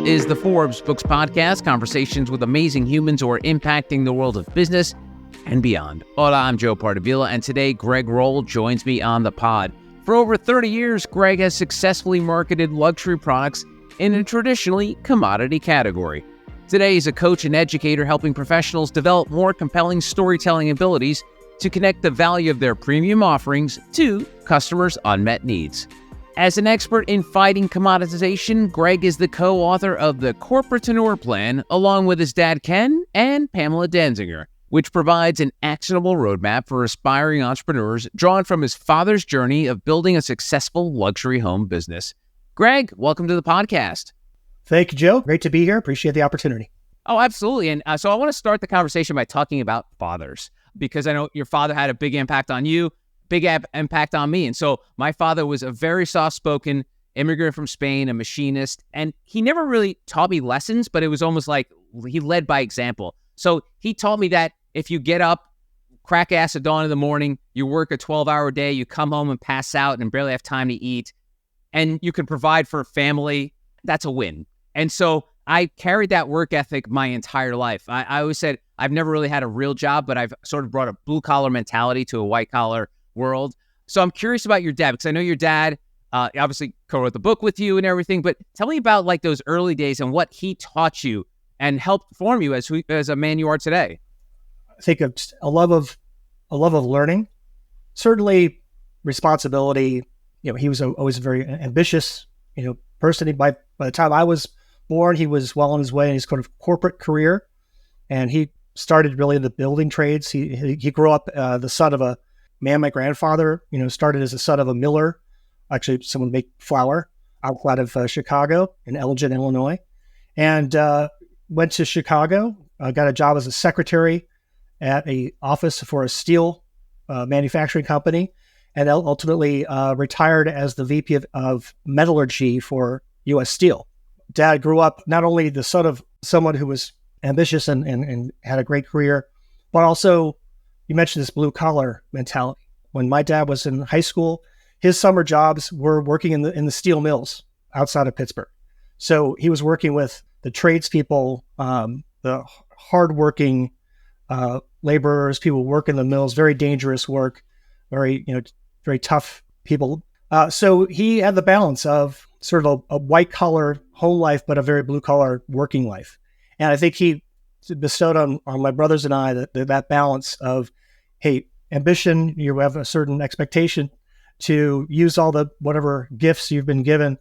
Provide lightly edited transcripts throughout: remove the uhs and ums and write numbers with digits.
is the Forbes Books Podcast, conversations with amazing humans who are impacting the world of business and beyond. Hola, I'm Joe Pardavila, and today Greg Rohl joins me on the pod. For over 30 years, Greg has successfully marketed luxury products in a traditionally commodity category. Today, he's a coach and educator helping professionals develop more compelling storytelling abilities to connect the value of their premium offerings to customers' unmet needs. As an expert in fighting commoditization, Greg is the co-author of the Corporateneur Plan, along with his dad, Ken and Pamela Danziger, which provides an actionable roadmap for aspiring entrepreneurs drawn from his father's journey of building a successful luxury home business. Greg, welcome to the podcast. Thank you, Joe. Great to be here. Appreciate the opportunity. Oh, absolutely. And so I want to start the conversation by talking about fathers, because I know your father had a big impact on you, big impact on me. And so my father was a very soft-spoken immigrant from Spain, a machinist, and he never really taught me lessons, but it was almost like he led by example. So he taught me that if you get up, crack ass at dawn in the morning, you work a 12-hour day, you come home and pass out and barely have time to eat, and you can provide for a family, that's a win. And so I carried that work ethic my entire life. I always said I've never really had a real job, but I've sort of brought a blue-collar mentality to a white-collar world. So I'm curious about your dad, because I know your dad obviously co-wrote the book with you and everything, but tell me about like those early days and what he taught you and helped form you as a man you are today. I think it's a love of learning, certainly responsibility. You know, he was always a very ambitious, person. By the time I was born, he was well on his way in his kind of corporate career, and he started really in the building trades. He grew up the son of a man. My grandfather, started as the son of a miller, actually someone make flour outside of Chicago in Elgin, Illinois, and went to Chicago, got a job as a secretary at a office for a steel manufacturing company, and ultimately retired as the VP of metallurgy for U.S. Steel. Dad grew up not only the son of someone who was ambitious and had a great career, but also, you mentioned this blue-collar mentality. When my dad was in high school, his summer jobs were working in the steel mills outside of Pittsburgh. So he was working with the tradespeople, the hardworking laborers, people who work in the mills, very dangerous work, very tough people. So he had the balance of sort of a white-collar home life, but a very blue-collar working life. And I think he bestowed on my brothers and I that balance of, hey, ambition, you have a certain expectation to use all the whatever gifts you've been given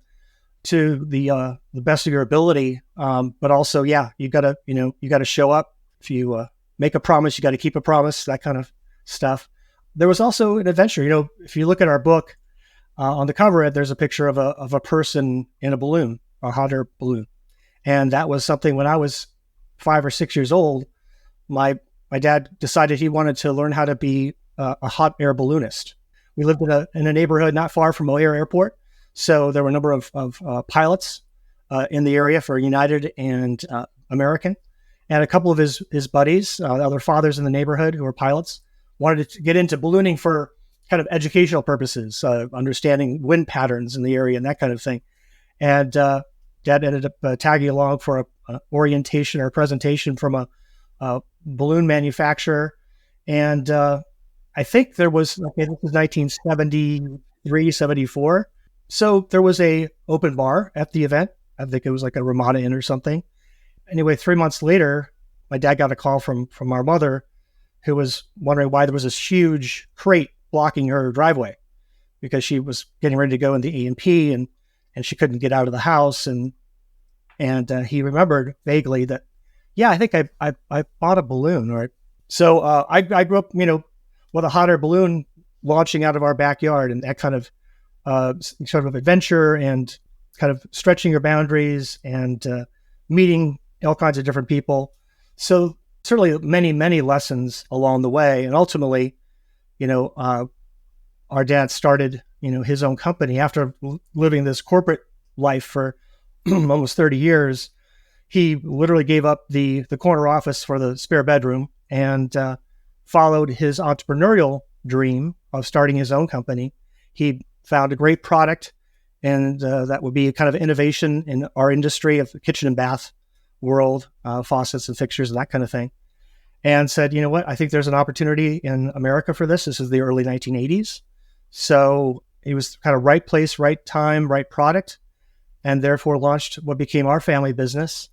to the best of your ability, but also, you gotta show up. If you make a promise, you got to keep a promise. That kind of stuff. There was also an adventure. If you look at our book, on the cover, there's a picture of a person in a balloon, a hot air balloon, and that was something when I was 5 or 6 years old. My dad decided he wanted to learn how to be a hot air balloonist. We lived in a neighborhood not far from O'Hare Airport, so there were a number of pilots in the area for United and American, and a couple of his buddies, other fathers in the neighborhood who were pilots, wanted to get into ballooning for kind of educational purposes, understanding wind patterns in the area and that kind of thing. And Dad ended up tagging along for an orientation or a presentation from a balloon manufacturer. And I think this was 1973, 74. So there was a open bar at the event. I think it was like a Ramada Inn or something. Anyway, 3 months later, my dad got a call from our mother, who was wondering why there was this huge crate blocking her driveway, because she was getting ready to go in the E&P and she couldn't get out of the house. And he remembered vaguely that, I think I bought a balloon. Right. So I grew up, with a hot air balloon launching out of our backyard, and that kind of sort of adventure and kind of stretching your boundaries and meeting all kinds of different people. So certainly many, many lessons along the way. And ultimately, our dad started, his own company after living this corporate life for almost 30 years. He literally gave up the corner office for the spare bedroom and followed his entrepreneurial dream of starting his own company. He found a great product And that would be kind of innovation in our industry of the kitchen and bath world, faucets and fixtures and that kind of thing. And said, you know what, I think there's an opportunity in America for this. This is the early 1980s. So it was kind of right place, right time, right product, and therefore launched what became our family business.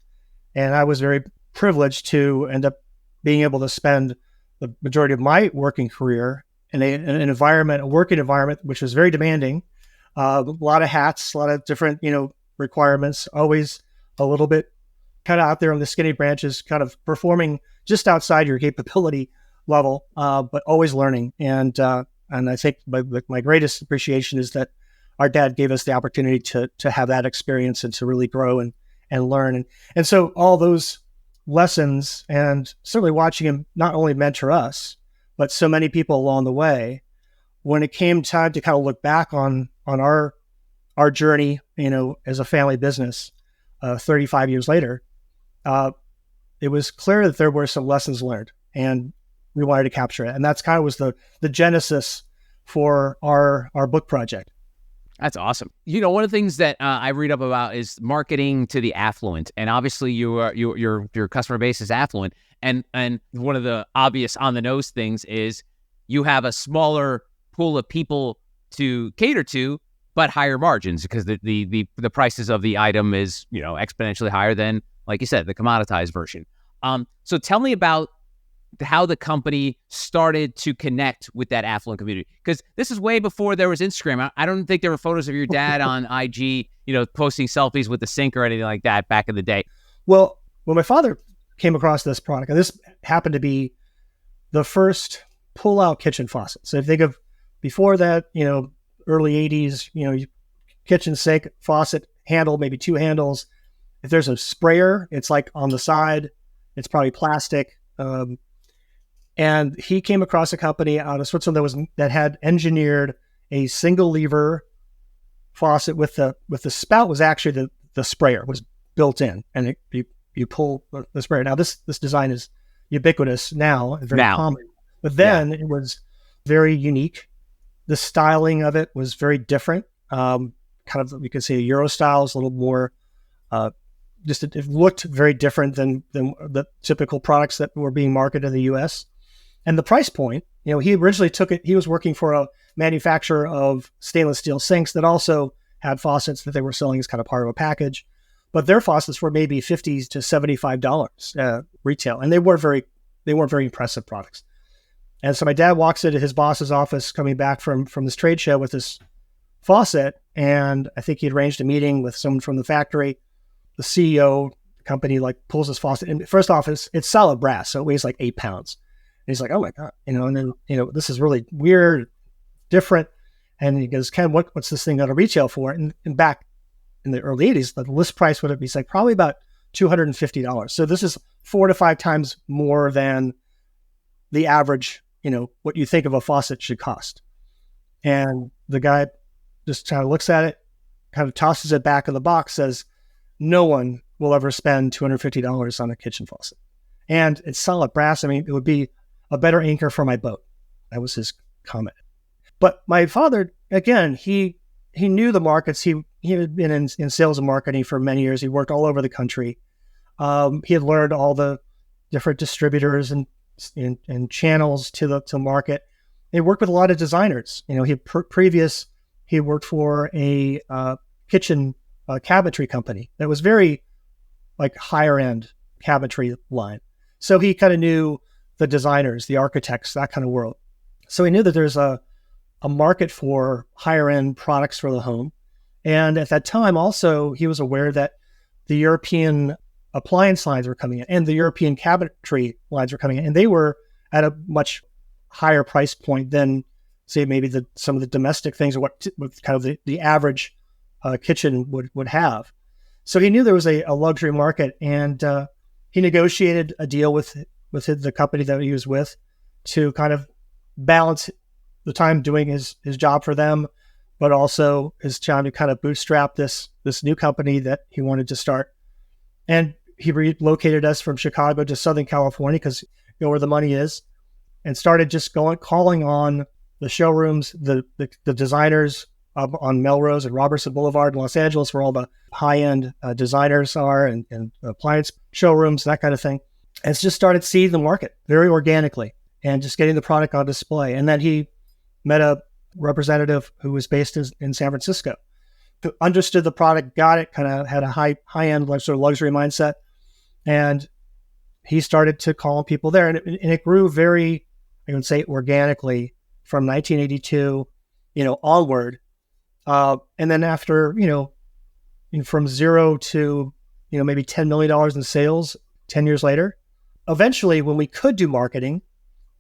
And I was very privileged to end up being able to spend the majority of my working career in an environment, a working environment, which was very demanding. A lot of hats, a lot of different, requirements, always a little bit kind of out there on the skinny branches, kind of performing just outside your capability level, but always learning. And I think my greatest appreciation is that our dad gave us the opportunity to have that experience and to really grow and learn. And so all those lessons, and certainly watching him not only mentor us, but so many people along the way, when it came time to kind of look back on our journey, as a family business, 35 years later, it was clear that there were some lessons learned, and we wanted to capture it. And that's kind of was the genesis for our book project. That's awesome. One of the things that I read up about is marketing to the affluent, and obviously your customer base is affluent. And one of the obvious on the nose things is you have a smaller pool of people to cater to, but higher margins because the prices of the item is exponentially higher than, like you said, the commoditized version. So tell me about how the company started to connect with that affluent community, because this is way before there was Instagram. I don't think there were photos of your dad on IG, posting selfies with the sink or anything like that back in the day. Well, when my father came across this product, and this happened to be the first pull-out kitchen faucet. So if you think of before that, early 80s, kitchen sink, faucet, handle, maybe two handles. If there's a sprayer, it's like on the side, it's probably plastic. And he came across a company out of Switzerland that had engineered a single lever faucet with the spout was actually the sprayer was built in, and you pull the sprayer. Now this design is ubiquitous now, very common, but then it was very unique. The styling of it was very different. Kind of, you could say a Euro style is a little more, it looked very different than the typical products that were being marketed in the US. And the price point, he originally took it, he was working for a manufacturer of stainless steel sinks that also had faucets that they were selling as kind of part of a package, but their faucets were maybe $50 to $75 retail. And they weren't very impressive products. And so my dad walks into his boss's office coming back from this trade show with this faucet. And I think he arranged a meeting with someone from the factory. The CEO company pulls his faucet. And first off, it's solid brass. So it weighs 8 pounds. And he's like, oh my God, and then, this is really weird, different. And he goes, Ken, what's this thing going to retail for? And back in the early 80s, the list price would be probably about $250. So this is 4 to 5 times more than the average, what you think of a faucet should cost. And the guy just kind of looks at it, kind of tosses it back in the box, says, no one will ever spend $250 on a kitchen faucet. And it's solid brass. I mean, it would be a better anchor for my boat. That was his comment. But my father, again, he knew the markets. He had been in sales and marketing for many years. He worked all over the country. He had learned all the different distributors and channels to market. He worked with a lot of designers. He worked for a kitchen cabinetry company that was very higher end cabinetry line. So he kind of knew the designers, the architects, that kind of world. So he knew that there's a market for higher end products for the home. And at that time also, he was aware that the European appliance lines were coming in and the European cabinetry lines were coming in, and they were at a much higher price point than, say, maybe some of the domestic things or what kind of the average kitchen would have. So he knew there was a luxury market, and he negotiated a deal with the company that he was with to kind of balance the time doing his job for them, but also his time to kind of bootstrap this new company that he wanted to start. And he relocated us from Chicago to Southern California because where the money is, and started just calling on the showrooms, the designers, up on Melrose and Robertson Boulevard in Los Angeles, where all the high-end designers are and appliance showrooms, that kind of thing. And it's just started seeding the market very organically and just getting the product on display. And then he met a representative who was based in San Francisco, who understood the product, got it, kind of had a high-end sort of luxury mindset. And he started to call people there. And it grew very, I would say, organically from 1982, onward. And then after, from zero to, maybe $10 million in sales 10 years later, eventually when we could do marketing,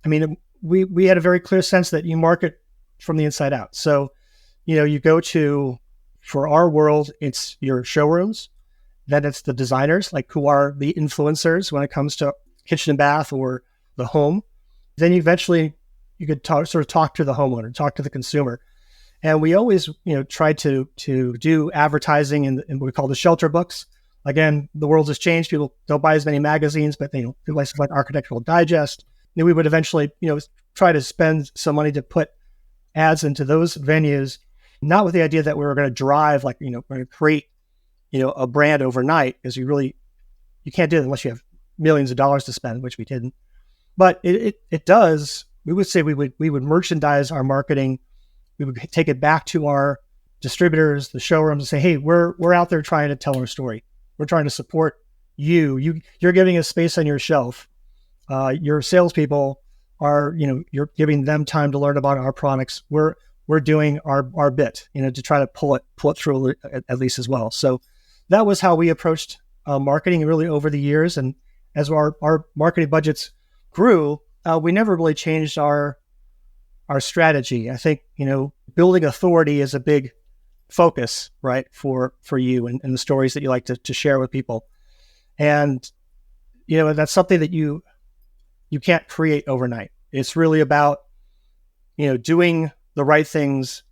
I mean, we had a very clear sense that you market from the inside out. So, you go to, for our world, it's your showrooms, then it's the designers, like who are the influencers when it comes to kitchen and bath or the home. Then you could talk to the homeowner, talk to the consumer. And we always, tried to do advertising in what we call the shelter books. Again, the world has changed. People don't buy as many magazines, but they buy stuff like Architectural Digest. And we would eventually, try to spend some money to put ads into those venues, not with the idea that we were going to drive, we're going to create, a brand overnight, because you can't do it unless you have millions of dollars to spend, which we didn't. But it does. We would say we would merchandise our marketing. We would take it back to our distributors, the showrooms, and say, hey, we're out there trying to tell our story. We're trying to support you. You're giving us space on your shelf. Your salespeople are, you're giving them time to learn about our products. We're doing our bit, to try to pull it through at least as well. So that was how we approached marketing really over the years. And as our marketing budgets grew, we never really changed our strategy. I think, building authority is a big focus, right, for you and the stories that you like to share with people. And, that's something that you can't create overnight. It's really about, doing the right things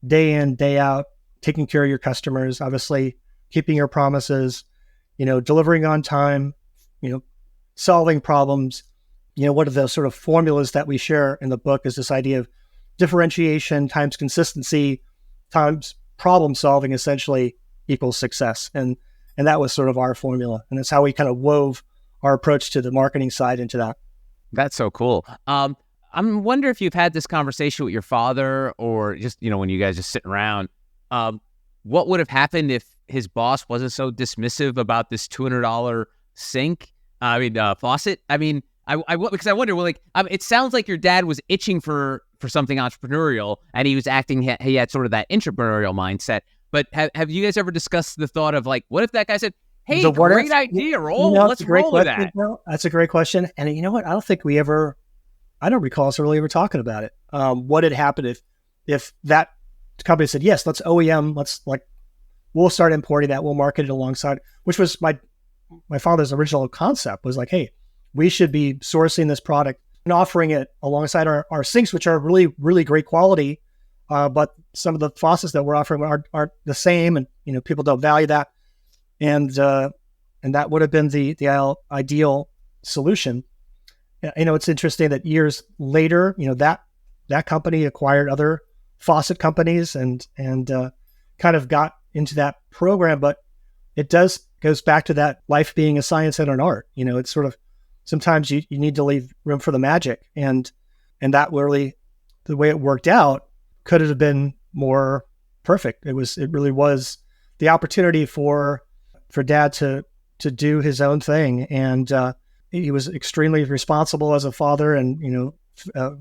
day in, day out, taking care of your customers, obviously keeping your promises, delivering on time, solving problems. One of the sort of formulas that we share in the book is this idea of differentiation times consistency times problem solving essentially equals success. And that was sort of our formula. And that's how we kind of wove our approach to the marketing side into that. That's so cool. I'm wondering if you've had this conversation with your father, or just, when you guys just sitting around, what would have happened if his boss wasn't so dismissive about this $200 faucet? Because I wonder, it sounds like your dad was itching for something entrepreneurial, and he was he had sort of that entrepreneurial mindset. But have you guys ever discussed the thought of what if that guy said, hey, great idea, Roll, let's roll with that? That's a great question. And you know what? I don't recall us really ever talking about it. What had happened if that company said, yes, let's OEM, we'll start importing that, we'll market it alongside, which was my father's original concept, was hey, we should be sourcing this product and offering it alongside our sinks, which are really, really great quality. But some of the faucets that we're offering aren't the same, and people don't value that. And that would have been the ideal solution. It's interesting that years later, that company acquired other faucet companies and kind of got into that program. But it goes back to that life being a science and an art. It's sort of, sometimes you need to leave room for the magic. And that really, the way it worked out, could have been more perfect. It really was the opportunity for Dad to do his own thing. And he was extremely responsible as a father and,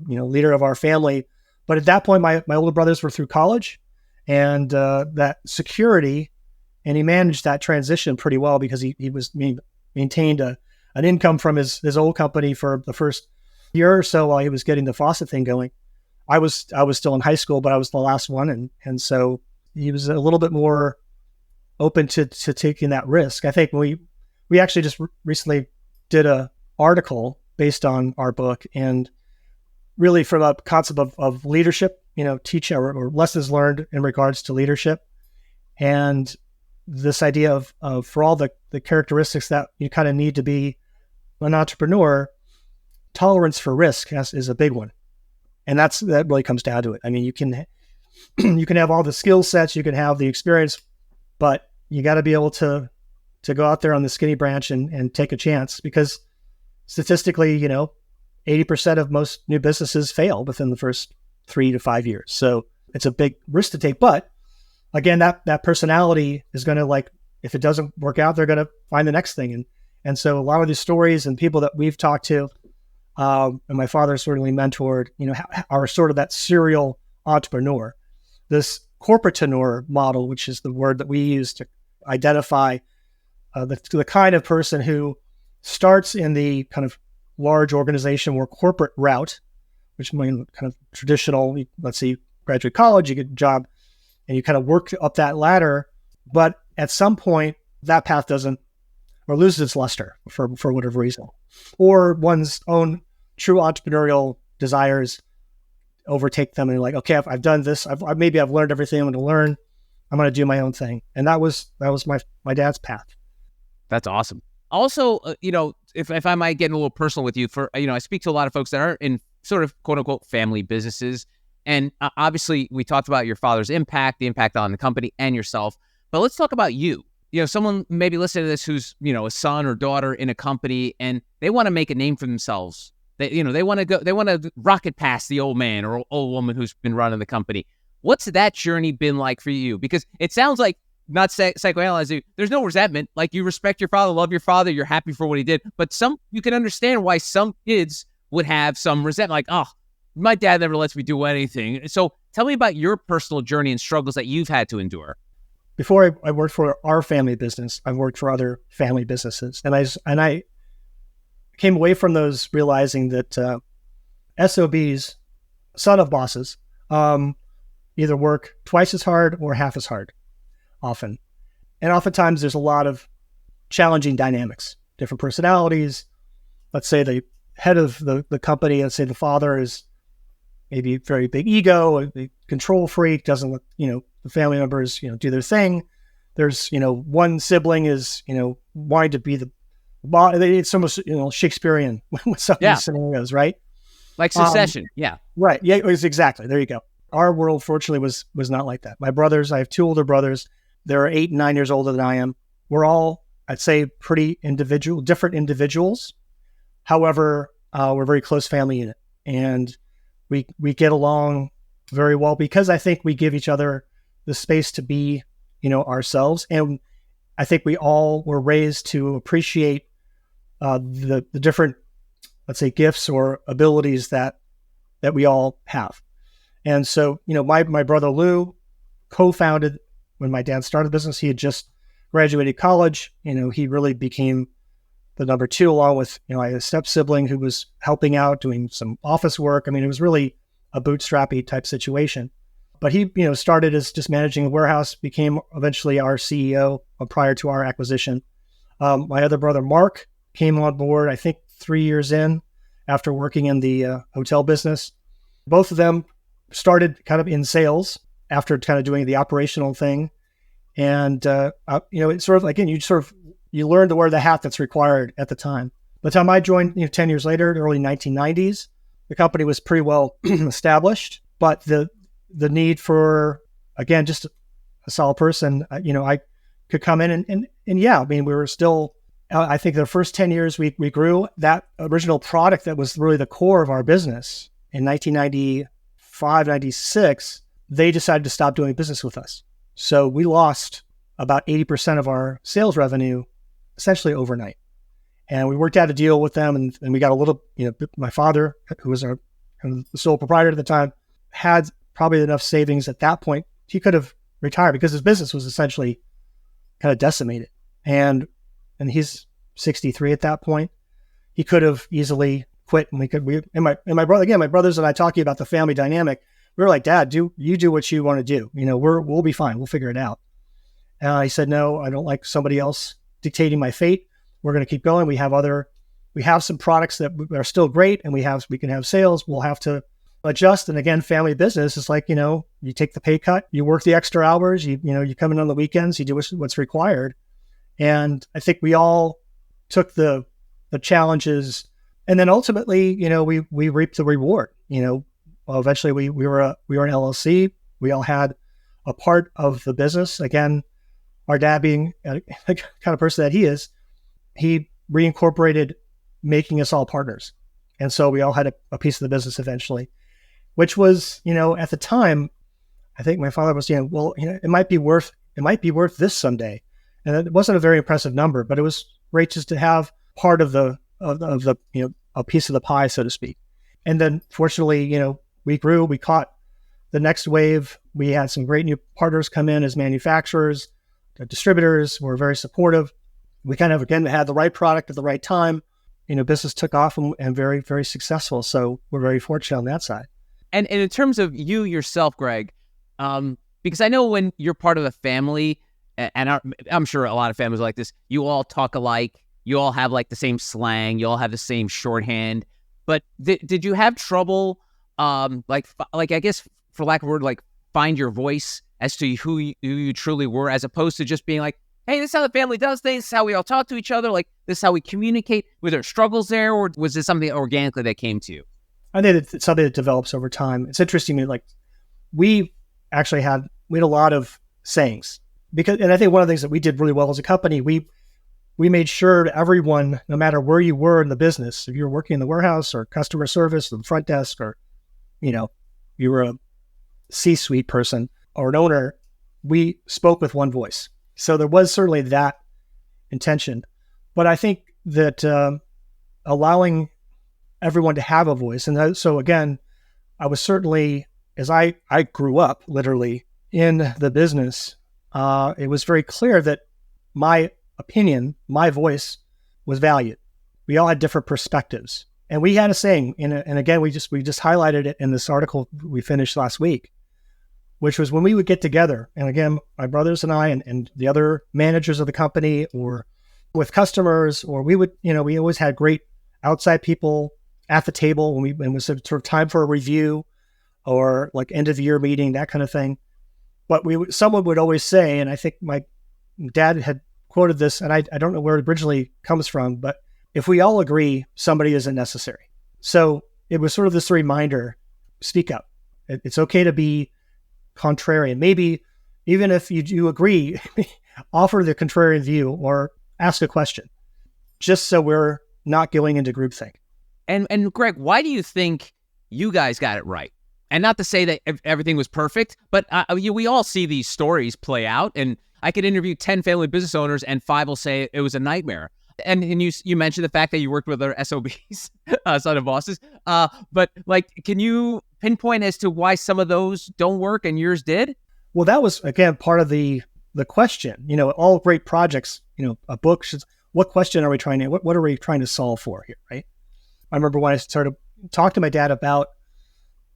leader of our family. But at that point, my older brothers were through college, and that security, and he managed that transition pretty well, because he maintained an income from his old company for the first year or so while he was getting the faucet thing going. I was still in high school, but I was the last one. And so he was a little bit more open to taking that risk. I think we actually just recently did a article based on our book, and really from a concept of leadership, teaching or lessons learned in regards to leadership. And this idea of for all the characteristics that you kind of need to be an entrepreneur, tolerance for risk is a big one. And that really comes down to it. I mean, you can You can have all the skill sets, you can have the experience, but you got to be able to go out there on the skinny branch and take a chance, because statistically, 80% of most new businesses fail within the first 3 to 5 years. So it's a big risk to take. But again, that personality is going to, like, if it doesn't work out, they're going to find the next thing. And so a lot of these stories and people that we've talked to, and my father certainly mentored, are sort of that serial entrepreneur. This corporateneur model, which is the word that we use to identify the kind of person who starts in the kind of large organization or corporate route, which means kind of traditional, let's say you graduate college, you get a job, and you kind of work up that ladder. But at some point, that path doesn't, or loses its luster for whatever reason, or one's own true entrepreneurial desires overtake them, and you're like, okay, I've done this. I've learned everything I'm going to learn. I'm going to do my own thing. And that was my dad's path. That's awesome. Also, if I might get a little personal with you, I speak to a lot of folks that are in sort of quote unquote family businesses. And obviously we talked about your father's impact, the impact on the company and yourself, but let's talk about you. Someone maybe listening to this who's, a son or daughter in a company, and they want to make a name for themselves. They want to rocket past the old man or old woman who's been running the company. What's that journey been like for you? Because it sounds like, not psychoanalyzing, there's no resentment. Like, you respect your father, love your father, you're happy for what he did. But you can understand why some kids would have some resentment, like, oh, my dad never lets me do anything. So tell me about your personal journey and struggles that you've had to endure. Before I worked for our family business, I've worked for other family businesses. And I came away from those realizing that SOBs, son of bosses, either work twice as hard or half as hard, often. And oftentimes there's a lot of challenging dynamics, different personalities. Let's say the head of the company, let's say the father is maybe very big ego, a control freak, doesn't let, the family members, do their thing. There's, one sibling is, wanting to be the boss. It's almost, Shakespearean with some of these scenarios, right? Like Succession. Yeah. Right. Yeah, exactly. There you go. Our world, fortunately, was not like that. My brothers, I have 2 older brothers. They're 8 and 9 years older than I am. We're all, I'd say, pretty different individuals. However, we're a very close family unit, and we get along very well because I think we give each other the space to be, ourselves. And I think we all were raised to appreciate the different, let's say, gifts or abilities that we all have. And so, my brother Lou co-founded when my dad started the business. He had just graduated college. He really became the number 2, along with, I had a step sibling who was helping out, doing some office work. I mean, it was really a bootstrappy type situation. But he, started as just managing a warehouse, became eventually our CEO prior to our acquisition. My other brother, Mark, came on board, I think 3 years in after working in the hotel business. Both of them started kind of in sales after kind of doing the operational thing. And, it's sort of, again, you learn to wear the hat that's required at the time. By the time I joined, 10 years later, the early 1990s, the company was pretty well established, but the need for, again, just a solid person, I could come in and yeah, I mean, we were still, I think the first 10 years we grew that original product that was really the core of our business. In 1995, 96, they decided to stop doing business with us. So we lost about 80% of our sales revenue essentially overnight. And we worked out a deal with them, and we got a little, my father, who was the sole proprietor at the time, had probably enough savings at that point. He could have retired because his business was essentially kind of decimated. And he's 63 at that point. He could have easily quit, and my brother, again, my brothers and I talking about the family dynamic. We were like, Dad, do what you want to do. We'll be fine. We'll figure it out. And he said, no, I don't like somebody else dictating my fate. We're going to keep going. We have some products that are still great, and we can have sales. We'll have to adjust. And again, family business is like, you take the pay cut, you work the extra hours, you come in on the weekends, you do what's required. And I think we all took the challenges, and then ultimately, we reaped the reward. Eventually we were an LLC. We all had a part of the business. Again, our dad being the kind of person that he is, he reincorporated making us all partners. And so we all had a piece of the business eventually, which was, at the time, I think my father was saying, well, it might be worth this someday. And it wasn't a very impressive number, but it was great just to have part of the a piece of the pie, so to speak. And then fortunately, we grew, we caught the next wave. We had some great new partners come in as manufacturers, distributors were very supportive. We kind of, again, had the right product at the right time. Business took off and very, very successful. So we're very fortunate on that side. And in terms of you yourself, Greg, because I know when you're part of a family, and I'm sure a lot of families are like this, you all talk alike, you all have like the same slang, you all have the same shorthand. But did you have trouble, like I guess for lack of a word, like find your voice as to who you truly were, as opposed to just being like, hey, this is how the family does things, this is how we all talk to each other, like this is how we communicate? Were there struggles there, or was this something organically that came to you? I think it's something that develops over time. It's interesting, like we had a lot of sayings, and I think one of the things that we did really well as a company, we made sure to everyone, no matter where you were in the business, if you were working in the warehouse or customer service or the front desk, or, you were a C-suite person or an owner, we spoke with one voice. So there was certainly that intention. But I think that allowing everyone to have a voice, and so again, I was certainly, as I grew up literally in the business, it was very clear that my opinion, my voice was valued. We all had different perspectives. And we had a saying, and again, we just highlighted it in this article we finished last week, which was when we would get together, and again, my brothers and I and the other managers of the company, or with customers, or we always had great outside people at the table when it was sort of time for a review or like end of year meeting, that kind of thing. But someone would always say, and I think my dad had quoted this, and I don't know where it originally comes from, but if we all agree, somebody isn't necessary. So it was sort of this reminder, speak up. It's okay to be contrarian. Maybe even if you agree, offer the contrarian view or ask a question, just so we're not going into groupthink. And Greg, why do you think you guys got it right? And not to say that everything was perfect, but we all see these stories play out. And I could interview 10 family business owners and 5 will say it was a nightmare. And you mentioned the fact that you worked with other SOBs, son of bosses. But like, can you pinpoint as to why some of those don't work and yours did? Well, that was, again, part of the question. All great projects, a book should, what question are we trying to, what are we trying to solve for here, right? I remember when I started to talk to my dad about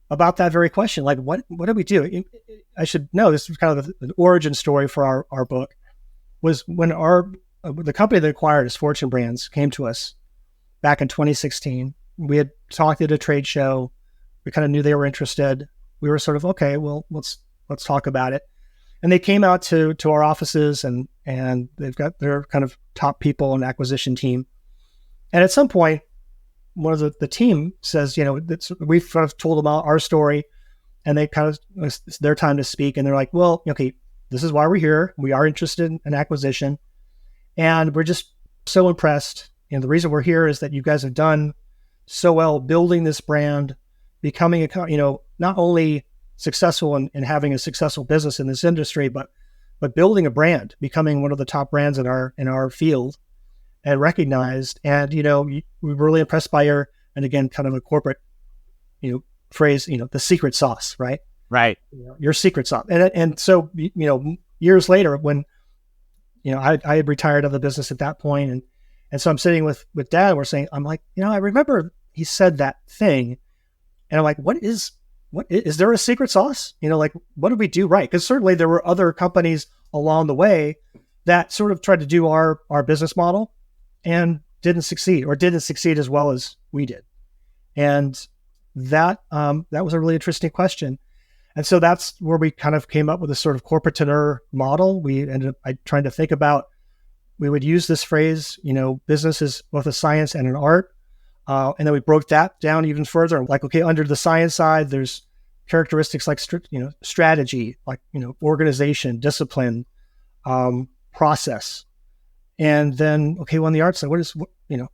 that very question, like what do we do? I should know, this was kind of an origin story for our book, was when the company that acquired us, Fortune Brands, came to us back in 2016. We had talked at a trade show. We kind of knew they were interested. We were sort of, okay, well, let's talk about it. And they came out to our offices, and they've got their kind of top people and acquisition team. And at some point, one of the team says, we've kind of told them our story, and they kind of, it's their time to speak. And they're like, well, okay, this is why we're here. We are interested in acquisition. And we're just so impressed. The reason we're here is that you guys have done so well building this brand, becoming not only successful in having a successful business in this industry, but building a brand, becoming one of the top brands in our field, and recognized. And we were really impressed by and again, kind of a corporate phrase, the secret sauce, right? Right. Your secret sauce. And so years later, when I had retired of the business at that point, and so I'm sitting with Dad, and we're saying, I'm like, I remember he said that thing, and I'm like, what is there a secret sauce? Like, what did we do right? Because certainly there were other companies along the way that sort of tried to do our business model and didn't succeed as well as we did. And that was a really interesting question. And so that's where we kind of came up with a sort of corporateneur model. We ended up trying to think about, we would use this phrase, business is both a science and an art. And then we broke that down even further. Like, okay, under the science side, there's characteristics like strategy, like organization, discipline, process, and then on the art side,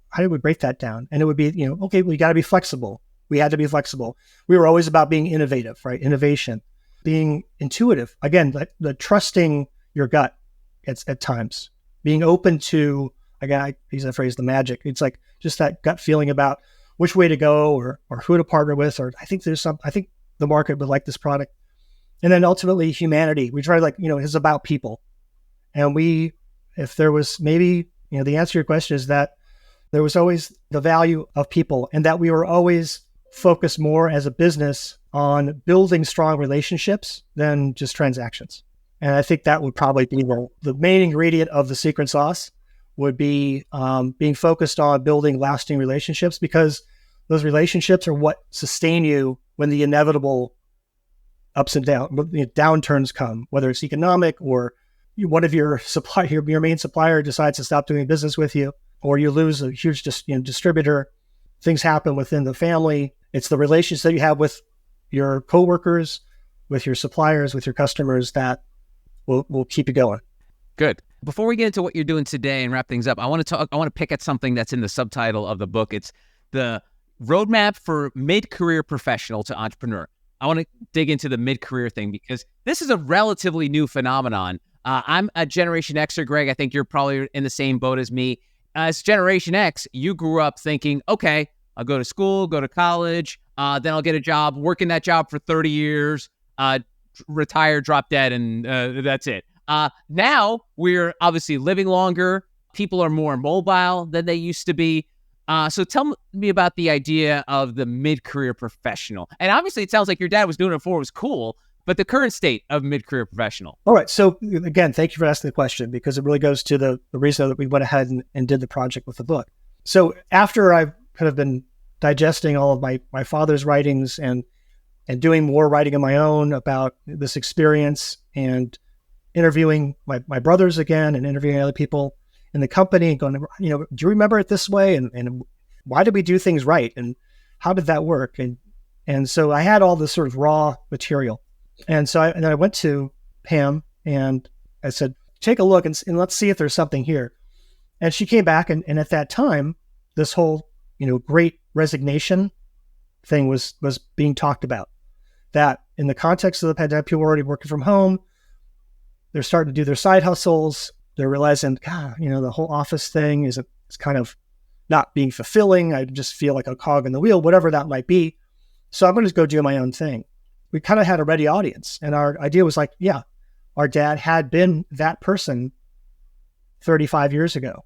how do we break that down? And it would be we got to be flexible. We had to be flexible. We were always about being innovative, right? Innovation, being intuitive. Again, the trusting your gut at times, being open to, again, I use that phrase, the magic. It's like just that gut feeling about which way to go or who to partner with, or I think the market would like this product. And then ultimately humanity. We try it's about people. And if there was maybe, the answer to your question is that there was always the value of people, and that we were always focused more as a business on building strong relationships than just transactions. And I think that would probably be the main ingredient of the secret sauce, would be being focused on building lasting relationships, because those relationships are what sustain you when the inevitable ups and downturns come, whether it's economic or one of your main supplier decides to stop doing business with you, or you lose a huge distributor. Things happen within the family. It's the relationships that you have with your coworkers, with your suppliers, with your customers that will keep you going. Good. Before we get into what you're doing today and wrap things up, I want to pick at something that's in the subtitle of the book. It's the roadmap for mid-career professional to entrepreneur. I want to dig into the mid-career thing because this is a relatively new phenomenon. I'm a Generation Xer, Greg. I think you're probably in the same boat as me. As Generation X, you grew up thinking, okay, I'll go to school, go to college, then I'll get a job, work in that job for 30 years, retire, drop dead, and that's it. Now we're obviously living longer. People are more mobile than they used to be. So tell me about the idea of the mid-career professional. And obviously it sounds like your dad was doing it before it was cool, but the current state of mid-career professional. All right. So again, thank you for asking the question, because it really goes to the reason that we went ahead and did the project with the book. So after I've kind of been digesting all of my father's writings and doing more writing of my own about this experience, and interviewing my brothers again and interviewing other people in the company and going, do you remember it this way? And why did we do things right? And how did that work? And so I had all this sort of raw material. And so I went to Pam and I said, take a look and let's see if there's something here. And she came back and at that time, this whole, great resignation thing was being talked about. That in the context of the pandemic, people were already working from home. They're starting to do their side hustles. They're realizing, God, the whole office thing is kind of not being fulfilling. I just feel like a cog in the wheel, whatever that might be. So I'm going to go do my own thing. We kind of had a ready audience. And our idea was like, yeah, our dad had been that person 35 years ago.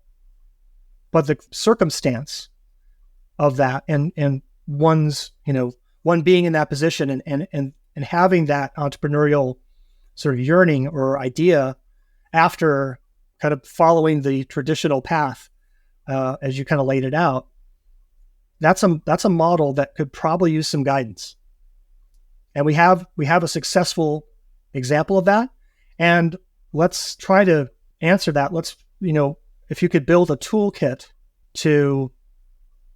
But the circumstance of that and one's, one being in that position and having that entrepreneurial sort of yearning or idea after kind of following the traditional path, as you kind of laid it out, that's a model that could probably use some guidance. And we have a successful example of that. And let's try to answer that. Let's, if you could build a toolkit to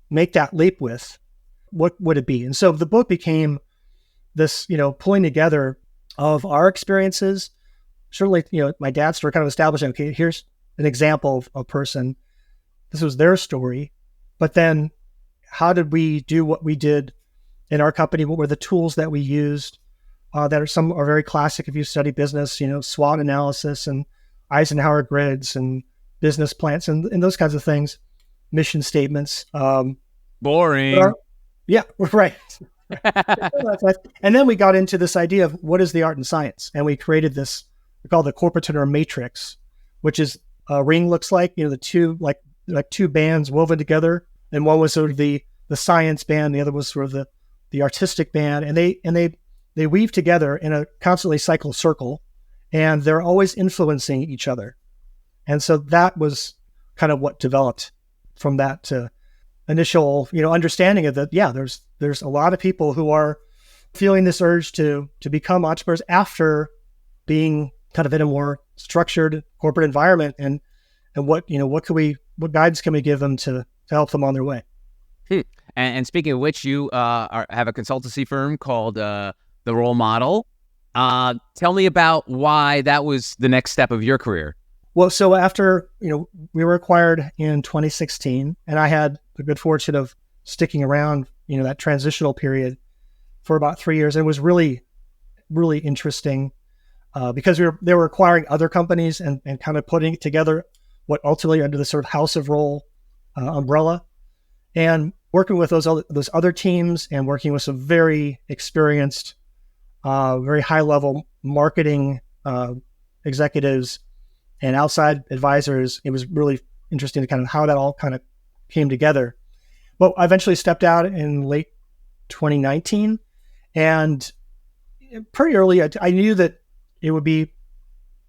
make that leap with, what would it be? And so the book became this, pulling together of our experiences. Certainly, my dad's story, kind of establishing, okay, here's an example of a person. This was their story. But then how did we do what we did in our company? What were the tools that we used some are very classic if you study business, SWOT analysis and Eisenhower grids and business plans and those kinds of things, mission statements. Boring. Yeah, right. And then we got into this idea of what is the art and science. And we created this, we call the Corporateneur matrix, which is a ring looks like, the two, like two bands woven together. And one was sort of the science band. The other was sort of the artistic band. And they weave together in a constantly cycled circle, and they're always influencing each other. And so that was kind of what developed from that initial, understanding of that. Yeah, there's a lot of people who are feeling this urge to become entrepreneurs after being kind of in a more structured corporate environment, and what guidance can we give them to help them on their way. And speaking of which, you have a consultancy firm called the the role model. Tell me about why that was the next step of your career. Well, so after, we were acquired in 2016, and I had the good fortune of sticking around, that transitional period for about 3 years. And it was really, really interesting because they were acquiring other companies and kind of putting together what ultimately under the sort of House of Rohl umbrella, and working with those other teams and working with some very experienced, very high level marketing executives and outside advisors. It was really interesting to kind of how that all kind of came together. But I eventually stepped out in late 2019, and pretty early, I knew that it would be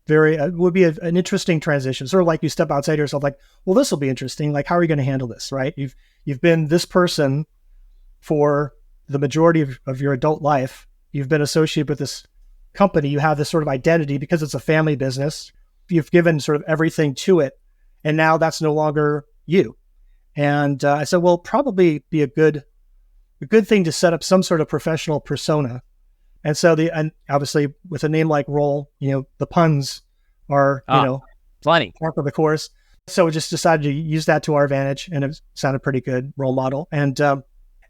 an interesting transition. Sort of like you step outside yourself, like, well, this will be interesting. Like, how are you going to handle this, right? You've been this person for the majority of your adult life. You've been associated with this company. You have this sort of identity because it's a family business. You've given sort of everything to it, and now that's no longer you. And I said, well, probably be a good thing to set up some sort of professional persona. And so and obviously with a name like Rohl, the puns are, plenty part of the course. So we just decided to use that to our advantage, and it sounded pretty good, role model. And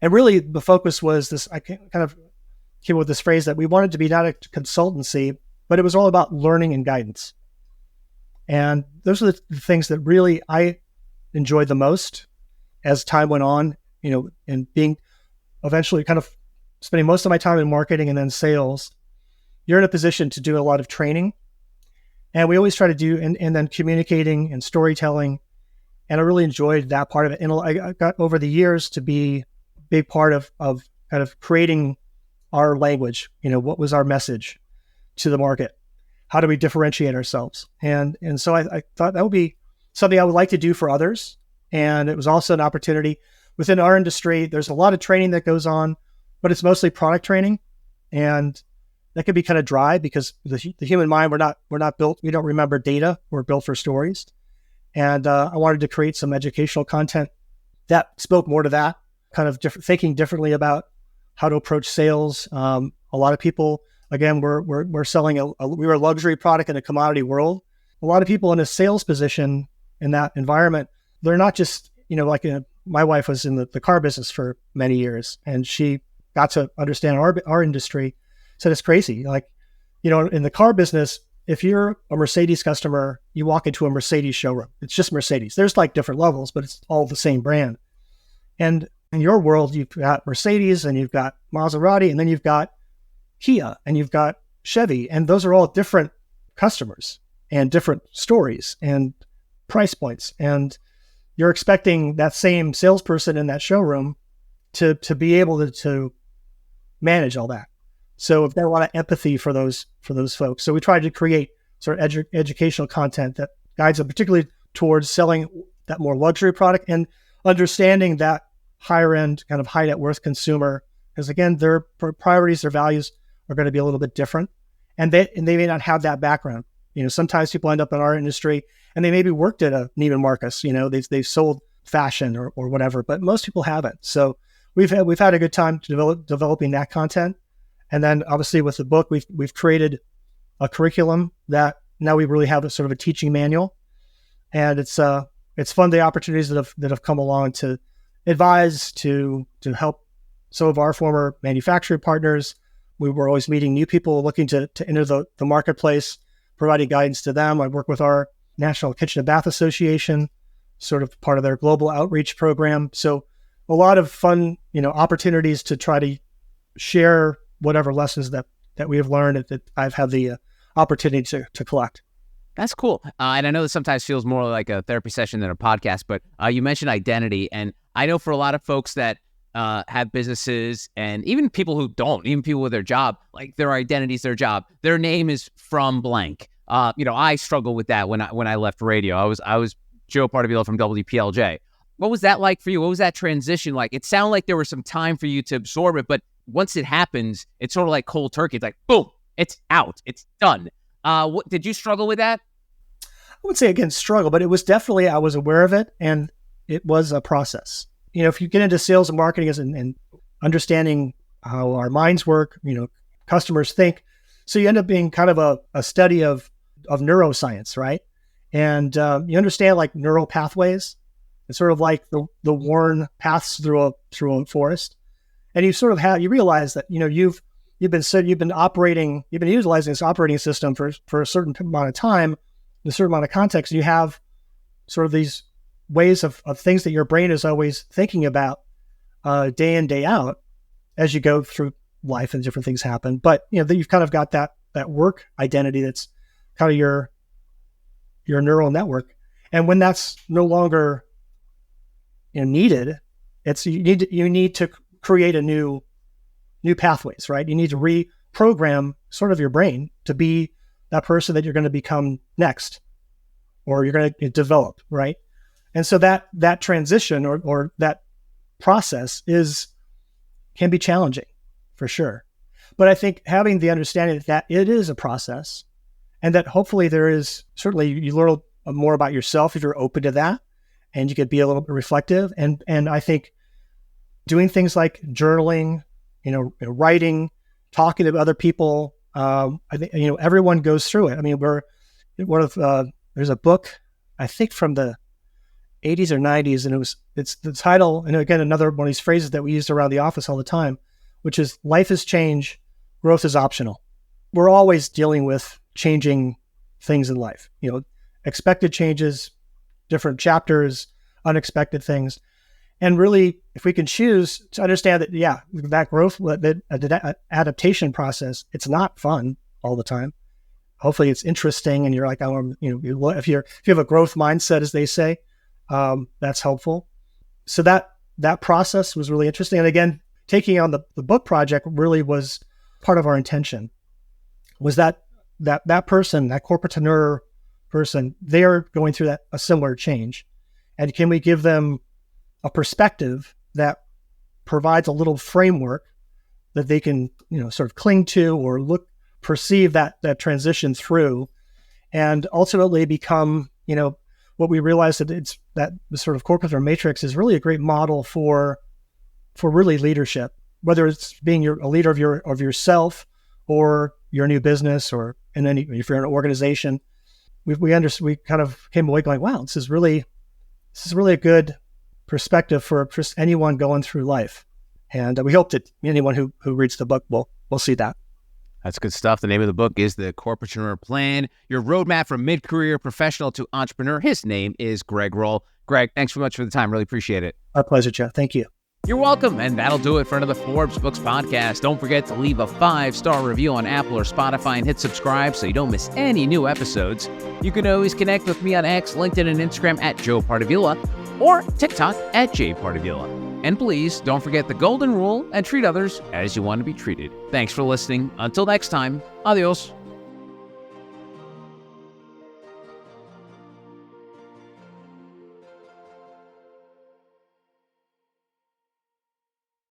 really the focus was this, I kind of came up with this phrase that we wanted to be not a consultancy, but it was all about learning and guidance. And those are the things that really I enjoyed the most as time went on, and being eventually kind of spending most of my time in marketing and then sales. You're in a position to do a lot of training. And we always try to do, and then communicating and storytelling. And I really enjoyed that part of it. And I got over the years to be a big part of kind of creating our language. What was our message to the market? How do we differentiate ourselves? And so I thought that would be something I would like to do for others. And it was also an opportunity within our industry. There's a lot of training that goes on, but it's mostly product training. And that could be kind of dry because the human mind, we're not built, we don't remember data. We're built for stories. And I wanted to create some educational content that spoke more to that, kind of thinking differently about how to approach sales. A lot of people, again, we're selling we were a luxury product in a commodity world. A lot of people in a sales position in that environment, they're not just, my wife was in the car business for many years, and she got to understand our industry. Said it's crazy. Like, in the car business, if you're a Mercedes customer, you walk into a Mercedes showroom. It's just Mercedes. There's like different levels, but it's all the same brand. And in your world, you've got Mercedes and you've got Maserati, and then you've got Kia and you've got Chevy. And those are all different customers and different stories and price points. And you're expecting that same salesperson in that showroom to be able to manage all that. So if there's a lot of empathy for those folks. So we tried to create sort of educational content that guides them particularly towards selling that more luxury product and understanding that higher end kind of high net worth consumer, because again, their priorities, their values are going to be a little bit different, and they may not have that background. Sometimes people end up in our industry and they maybe worked at a Neiman Marcus. They've sold fashion or whatever, but most people haven't. So we've had a good time developing that content. And then obviously with the book, we've created a curriculum that now we really have a sort of a teaching manual, and it's fun, the opportunities that have come along to advise, to help some of our former manufacturing partners. We were always meeting new people looking to enter the marketplace, providing guidance to them. I work with our National Kitchen and Bath Association, sort of part of their global outreach program. So a lot of fun, opportunities to try to share whatever lessons that we have learned that I've had the opportunity to collect. That's cool. And I know this sometimes feels more like a therapy session than a podcast, but you mentioned identity. And I know for a lot of folks that have businesses, and even people who don't, even people with their job, like their identity is their job. Their name is from blank. I struggled with that when I left radio. I was Joe Partivilo from WPLJ. What was that like for you? What was that transition like? It sounded like there was some time for you to absorb it, but once it happens, it's sort of like cold turkey. It's like, boom, it's out. It's done. Did you struggle with that? I would say, again, struggle, but it was definitely, I was aware of it, and it was a process. If you get into sales and marketing and understanding how our minds work, customers think. So you end up being kind of a study of neuroscience, right? And you understand like neural pathways. It's sort of like the worn paths through a forest. And you realize that, you've been utilizing this operating system for a certain amount of time, in a certain amount of context. You have sort of these ways of things that your brain is always thinking about day in, day out as you go through life and different things happen. But, that you've kind of got that work identity that's kind of your neural network. And when that's no longer needed, you need to create a new pathways, right? You need to reprogram sort of your brain to be that person that you're going to become next, or you're going to develop, right? And so that transition or that process can be challenging for sure. But I think having the understanding that it is a process, and that hopefully certainly you learn more about yourself if you're open to that, and you could be a little bit reflective. And I think doing things like journaling, writing, talking to other people, I think, everyone goes through it. I mean, there's a book, I think from the 80s or 90s, and it's the title, and again, another one of these phrases that we used around the office all the time, which is life is change, growth is optional. We're always dealing with changing things in life, expected changes, different chapters, unexpected things. And really, if we can choose to understand that, that growth, that adaptation process, it's not fun all the time. Hopefully it's interesting, and you're like, if you have a growth mindset, as they say, that's helpful. So that process was really interesting. And again, taking on the book project really was part of our intention, was that person, that corporateneur person, they're going through a similar change. And can we give them a perspective that provides a little framework that they can, sort of cling to or perceive that transition through, and ultimately become, what we realized that the sort of corporateneur matrix is really a great model for really leadership, whether it's being a leader of yourself or your new business, or if you're in an organization. We kind of came away going, wow, this is really a good perspective for just anyone going through life. And we hope that anyone who reads the book will see that. That's good stuff. The name of the book is The Corporateneur Plan, your roadmap from mid-career professional to entrepreneur. His name is Greg Rohl. Greg, thanks so much for the time. Really appreciate it. Our pleasure, Jeff. Thank you. You're welcome. And that'll do it for another Forbes Books podcast. Don't forget to leave a 5-star review on Apple or Spotify and hit subscribe so you don't miss any new episodes. You can always connect with me on X, LinkedIn, and Instagram at Joe Pardavila, or TikTok at jpardavila. And please don't forget the golden rule and treat others as you want to be treated. Thanks for listening. Until next time, adios.